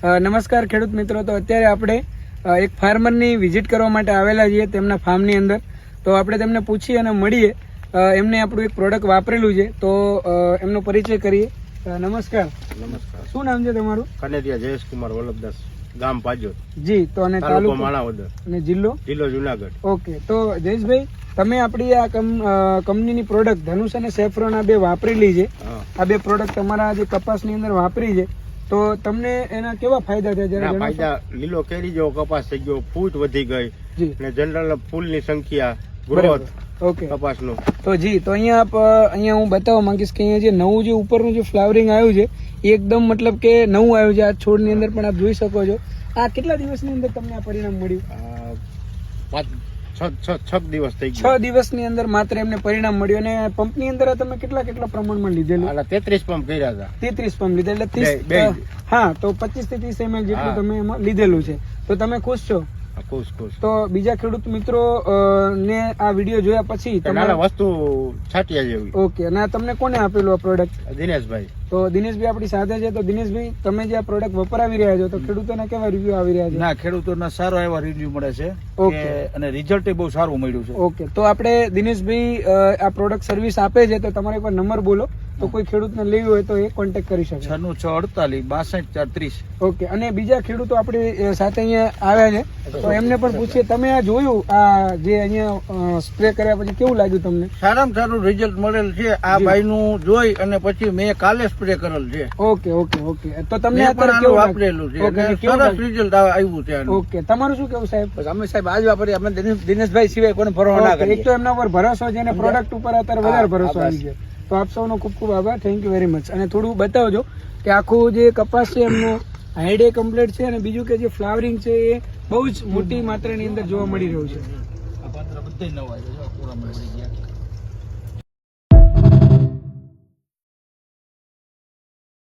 નમસ્કાર ખેડૂત મિત્રો, તો અત્યારે આપણે એક ફાર્મરની વિઝિટ કરવા માટે આવેલા છીએ તેમના ફાર્મની અંદર. તો આપણે તેમને પૂછીએ અને મળીએ. એમને આપણું એક પ્રોડક્ટ વાપરેલું છે, તો એમનો પરિચય કરીએ. નમસ્કાર. નમસ્કાર. શું નામ છે તમારું? કનેરિયા જયેશકુમાર વલ્લભદાસ, ગામ પાજોદ, જી. તો અને તાલુકો માણાવદર અને જિલ્લો જુનાગઢ. ઓકે. તો જયેશભાઈ, તમે આપણી આ કંપનીની પ્રોડક્ટ ધનુષ અને સેફ્રોન આ બે વાપરેલી છે. આ બે પ્રોડક્ટ તમારા જે કપાસની અંદર વાપરી છે, તો તમને એના કેવા ફાયદા થયા? જરા ફાયદા, લીલો કેરી જેવો કપાસ થઈ ગયો, ફૂટ વધી ગઈ અને જનરલ ફૂલની સંખ્યા, ગ્રોથ ઓકે કપાસનું. તો જી, તો અહીંયા હું બતાવવા માંગીશ કે અહીંયા જે નવું જે ઉપરનું જે ફ્લાવરિંગ આવ્યું છે એ એકદમ મતલબ કે નવું આવ્યું છે. આ છોડની અંદર પણ આપ જોઈ શકો છો. આ કેટલા દિવસની અંદર તમને આ પરિણામ મળ્યું? 6 દિવસ થઈ ગયા. 6 દિવસની અંદર માત્ર એમને પરિણામ મળ્યું. અને પંપની અંદર તમે કેટલા પ્રમાણમાં લીધેલું? 33 પંપ કર્યા હતા. 33 પંપ લીધા, એટલે 30. હા, તો 25 થી 30 ml જેટલું તમે એમાં લીધેલું છે. તો તમે ખુશ છો? ખુશ. તો બીજા ખેડૂત મિત્રો ને આ વિડીયો જોયા પછી તમારા વસ્તુ છાટિયા જેવી. ઓકે. અને તમને કોને આપેલું આ પ્રોડક્ટ? દિનેશભાઈ. તો દિનેશભાઈ આપણી સાથે છે. તો દિનેશભાઈ, તમે જે આ પ્રોડક્ટ વપરાવી રહ્યા છો, તો ખેડૂતોના કેવા રિવ્યુ આવી રહ્યા છે? ના, ખેડૂતોના સારા એવા રિવ્યુ મળે છે. ઓકે. અને રિઝલ્ટ બહુ સારું મળ્યું છે. ઓકે. તો આપણે દિનેશભાઈ આ પ્રોડક્ટ સર્વિસ આપે છે, તો તમારો એકવાર નંબર બોલો, તો કોઈ ખેડૂતને લેવું હોય તો એ કોન્ટેક્ટ કરી શકે. 9648 62 ઓકે. અને બીજા ખેડૂતો આપણી સાથે અહીંયા આવ્યા છે, તો એમને પણ પૂછીએ, તમે આ જોયું આ જે અહીંયા સ્પ્રે કર્યા પછી કેવું લાગ્યું તમને? સારામાં સારું રિઝલ્ટ મળેલ છે. આ ભાઈનું જોઈ અને પછી મેં કાલે સ્પ્રે કરેલ છે. ઓકે. તો તમને અત્યારે કેવું વાપરેલું છે? સરસ રિઝલ્ટ આવ્યું છે. ઓકે. તમારું શું કેવું સાહેબ? અમે સાહેબ આજ વાપરીએ. અમે દિનેશભાઈ સિવાય કોને ભરોસો ના કરીએ. એક તો એમના ઉપર ભરોસો છે અને પ્રોડક્ટ ઉપર અત્યારે વધારે ભરોસો આવી છે. તો આપ સૌનો ખૂબ ખૂબ આભાર. Thank you very much. અને થોડું બતાવજો કે આખું જે કપાસ છે એમનું હાઈડે કમ્પ્લીટ છે, અને બીજું કે જે ફ્લાવરિંગ છે એ બહુ જ મોટી માત્રાની અંદર જોવા મળી રહ્યું છે.